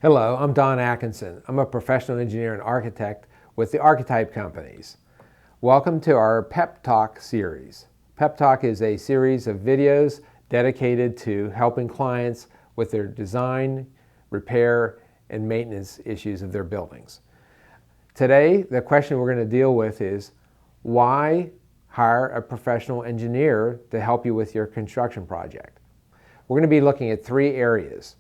Hello, I'm Don Atkinson. I'm a professional engineer and architect with the Archetype Companies. Welcome to our PEP Talk series. PEP Talk is a series of videos dedicated to helping clients with their design, repair, and maintenance issues of their buildings. Today, the question we're going to deal with is why hire a professional engineer to help you with your construction project? We're going to be looking at three areas.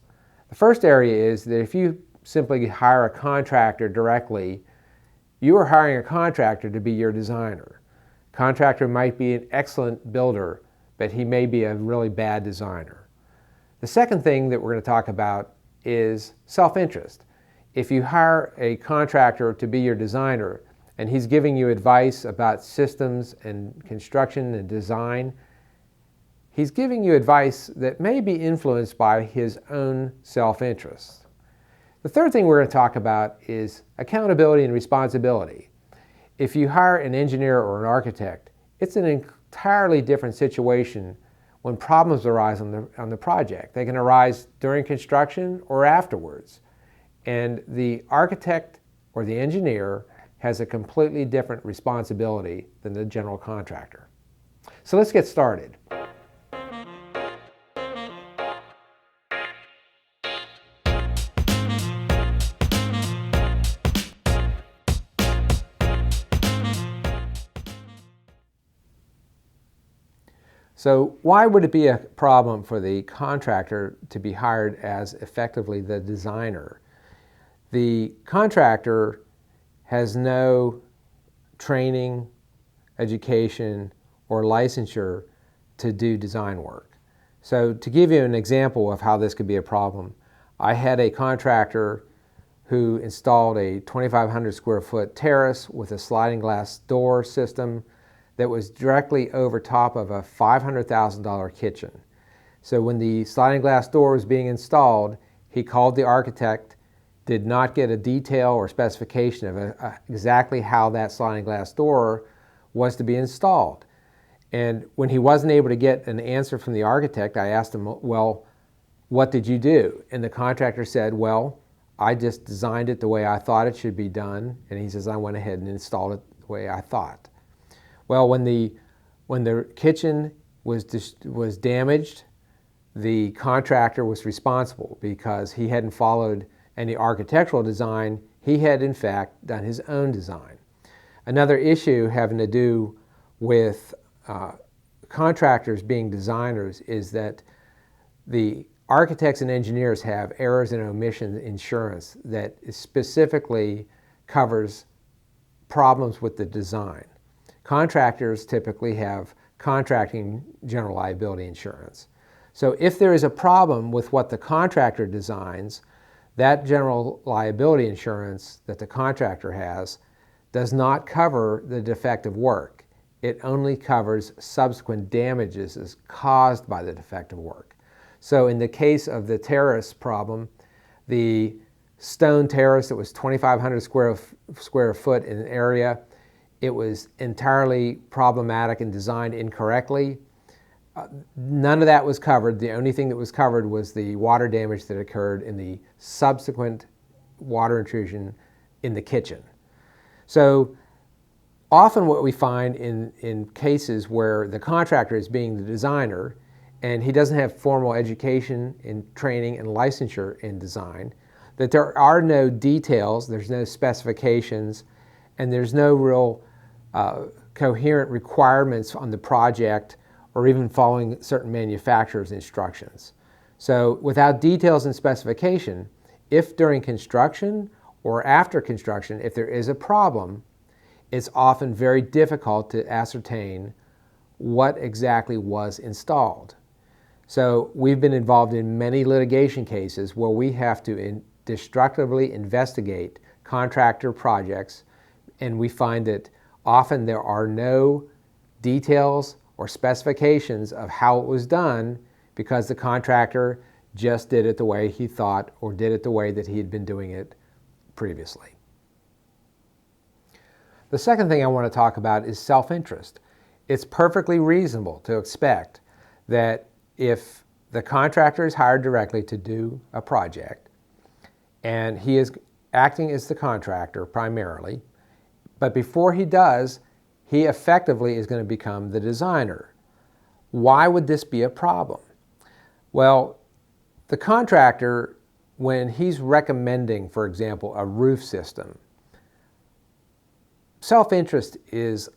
The first area is that if you simply hire a contractor directly, you are hiring a contractor to be your designer. Contractor might be an excellent builder, but he may be a really bad designer. The second thing that we're going to talk about is self-interest. If you hire a contractor to be your designer and he's giving you advice about systems and construction and design, he's giving you advice that may be influenced by his own self-interest. The third thing we're going to talk about is accountability and responsibility. If you hire an engineer or an architect, it's an entirely different situation when problems arise on the project. They can arise during construction or afterwards. And the architect or the engineer has a completely different responsibility than the general contractor. So let's get started. So why would it be a problem for the contractor to be hired as effectively the designer? The contractor has no training, education, or licensure to do design work. So to give you an example of how this could be a problem, I had a contractor who installed a 2,500 square foot terrace with a sliding glass door system that was directly over top of a $500,000 kitchen. So when the sliding glass door was being installed, he called the architect, did not get a detail or specification of exactly how that sliding glass door was to be installed. And when he wasn't able to get an answer from the architect, I asked him, well, what did you do? And the contractor said, well, I just designed it the way I thought it should be done. And he says, I went ahead and installed it the way I thought. Well, when the kitchen was damaged, the contractor was responsible because he hadn't followed any architectural design. He had, in fact, done his own design. Another issue having to do with contractors being designers is that the architects and engineers have errors and omissions insurance that specifically covers problems with the design. Contractors typically have contracting general liability insurance. So if there is a problem with what the contractor designs, that general liability insurance that the contractor has does not cover the defective work. It only covers subsequent damages as caused by the defective work. So in the case of the terrace problem, the stone terrace that was 2,500 square foot in an area, it was entirely problematic and designed incorrectly. None of that was covered. The only thing that was covered was the water damage that occurred in the subsequent water intrusion in the kitchen. So often what we find in cases where the contractor is being the designer and he doesn't have formal education in training and licensure in design, that there are no details, there's no specifications, and there's no real coherent requirements on the project or even following certain manufacturer's instructions. So without details and specification, if during construction or after construction, if there is a problem, it's often very difficult to ascertain what exactly was installed. So we've been involved in many litigation cases where we have to destructively investigate contractor projects, and we find that often there are no details or specifications of how it was done because the contractor just did it the way he thought or did it the way that he had been doing it previously. The second thing I want to talk about is self-interest. It's perfectly reasonable to expect that if the contractor is hired directly to do a project and he is acting as the contractor primarily. But before he does, he effectively is going to become the designer. Why would this be a problem? Well, the contractor, when he's recommending, for example, a roof system, self-interest is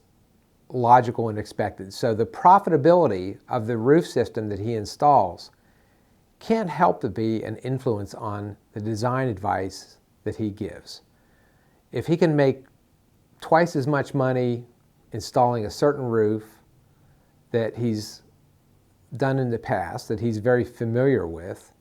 logical and expected. So the profitability of the roof system that he installs can't help to be an influence on the design advice that he gives. If he can make twice as much money installing a certain roof that he's done in the past, that he's very familiar with,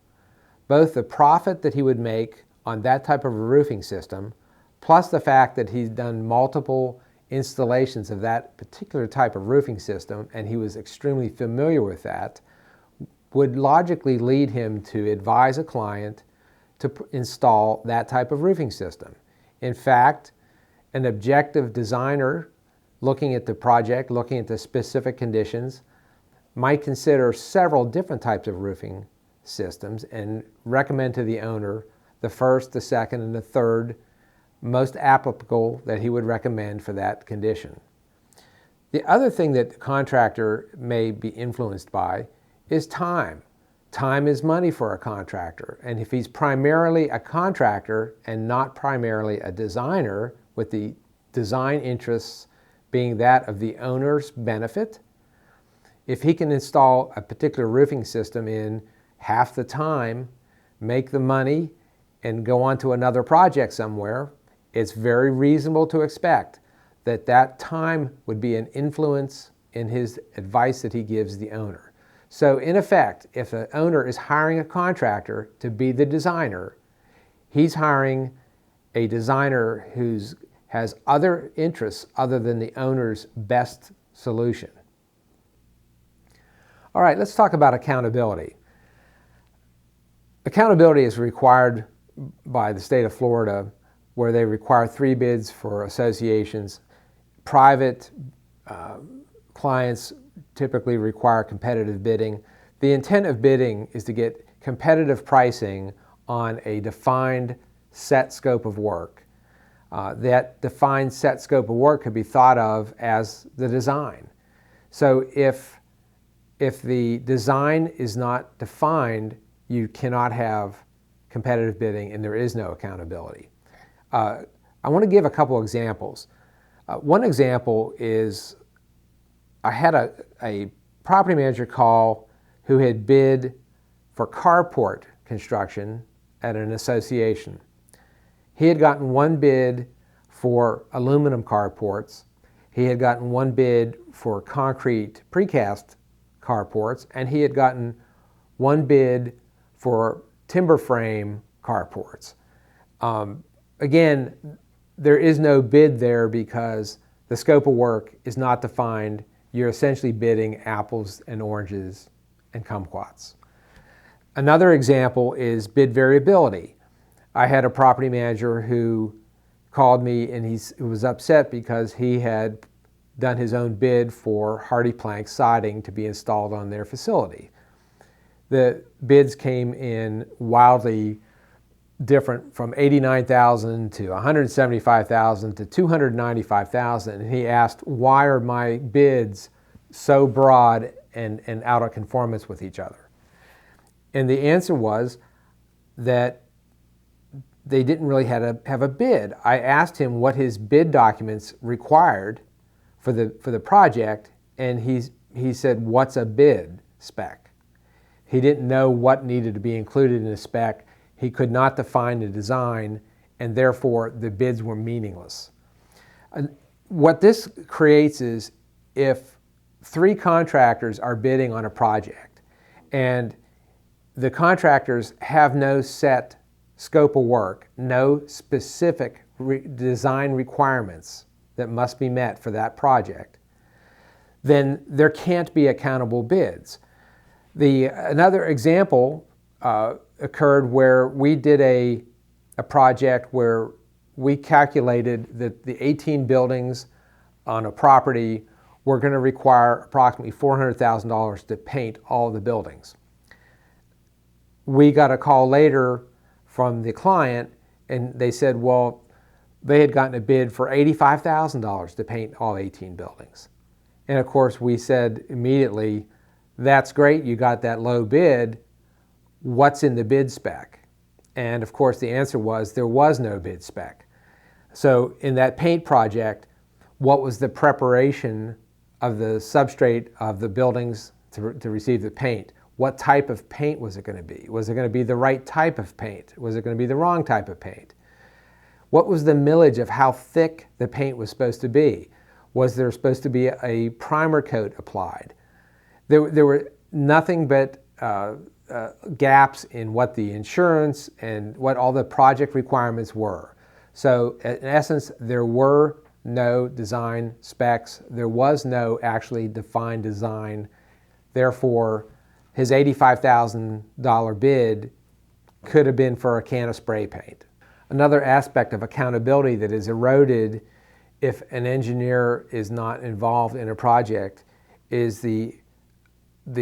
both the profit that he would make on that type of a roofing system, plus the fact that he's done multiple installations of that particular type of roofing system, and he was extremely familiar with that, would logically lead him to advise a client to install that type of roofing system. In fact, an objective designer looking at the project, looking at the specific conditions, might consider several different types of roofing systems and recommend to the owner the first, the second, and the third most applicable that he would recommend for that condition. The other thing that the contractor may be influenced by is time. Time is money for a contractor, and if he's primarily a contractor and not primarily a designer, with the design interests being that of the owner's benefit, if he can install a particular roofing system in half the time, make the money, and go on to another project somewhere, it's very reasonable to expect that that time would be an influence in his advice that he gives the owner. So in effect, if the owner is hiring a contractor to be the designer, he's hiring a designer who has other interests other than the owner's best solution. All right, let's talk about accountability. Accountability is required by the state of Florida, where they require 3 bids for associations. Private clients typically require competitive bidding. The intent of bidding is to get competitive pricing on a defined set scope of work. That defined set scope of work could be thought of as the design. So if the design is not defined, you cannot have competitive bidding and there is no accountability. I want to give a couple examples. One example is I had a property manager call who had bid for carport construction at an association. He had gotten 1 bid for aluminum carports. He had gotten 1 bid for concrete precast carports, and he had gotten 1 bid for timber frame carports. Again, there is no bid there because the scope of work is not defined. You're essentially bidding apples and oranges and kumquats. Another example is bid variability. I had a property manager who called me and he was upset because he had done his own bid for hardy plank siding to be installed on their facility. The bids came in wildly different, from $89,000 to $175,000 to $295,000, and he asked, why are my bids so broad and out of conformance with each other? And the answer was that they didn't really have a bid. I asked him what his bid documents required for the project, and he said, what's a bid spec? He didn't know what needed to be included in a spec. He could not define the design, and therefore the bids were meaningless. And what this creates is, if 3 contractors are bidding on a project and the contractors have no set scope of work, no specific design requirements that must be met for that project, then there can't be accountable bids. Another example occurred where we did a project where we calculated that the 18 buildings on a property were going to require approximately $400,000 to paint all the buildings. We got a call later from the client, and they said, well, they had gotten a bid for $85,000 to paint all 18 buildings. And of course, we said immediately, that's great, you got that low bid, what's in the bid spec? And of course, the answer was there was no bid spec. So in that paint project, what was the preparation of the substrate of the buildings to receive the paint? What type of paint was it going to be? Was it going to be the right type of paint? Was it going to be the wrong type of paint? What was the millage of how thick the paint was supposed to be? Was there supposed to be a primer coat applied? There were nothing but gaps in what the insurance and what all the project requirements were. So in essence, there were no design specs. There was no actually defined design. Therefore, his $85,000 bid could have been for a can of spray paint. Another aspect of accountability that is eroded if an engineer is not involved in a project is the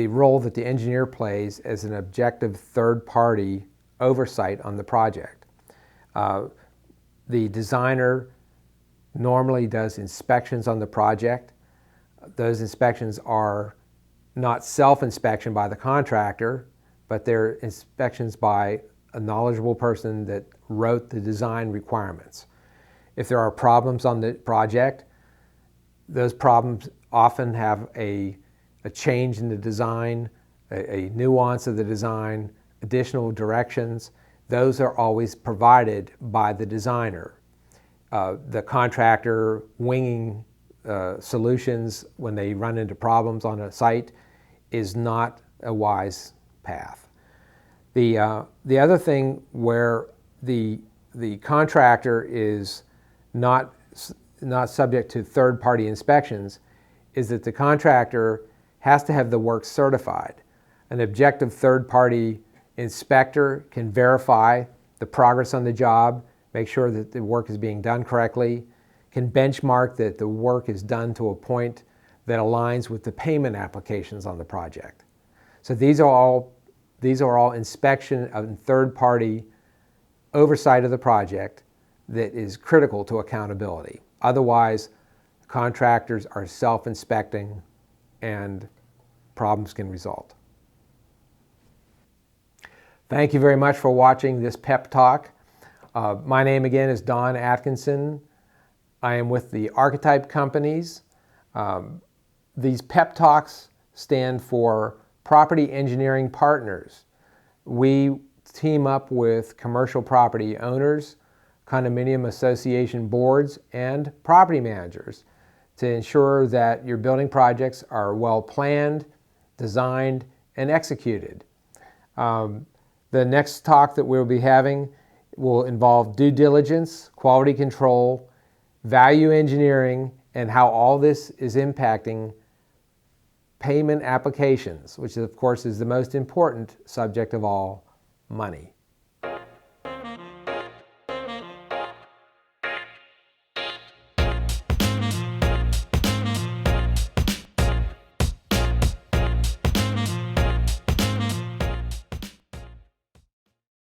role that the engineer plays as an objective third-party oversight on the project. The designer normally does inspections on the project. Those inspections are not self-inspection by the contractor, but they're inspections by a knowledgeable person that wrote the design requirements. If there are problems on the project, those problems often have a change in the design, a nuance of the design, additional directions. Those are always provided by the designer. The contractor winging solutions when they run into problems on a site is not a wise path. The other thing where the contractor is not subject to third-party inspections is that the contractor has to have the work certified. An objective third-party inspector can verify the progress on the job, make sure that the work is being done correctly, can benchmark that the work is done to a point that aligns with the payment applications on the project. So these are all inspection and third-party oversight of the project that is critical to accountability. Otherwise, contractors are self-inspecting and problems can result. Thank you very much for watching this PEP Talk. My name again is Don Atkinson. I am with the Archetype Companies. These PEP Talks stand for Property Engineering Partners. We team up with commercial property owners, condominium association boards, and property managers to ensure that your building projects are well planned, designed, and executed. The next talk that we'll be having will involve due diligence, quality control, value engineering, and how all this is impacting payment applications, which of course is the most important subject of all, money.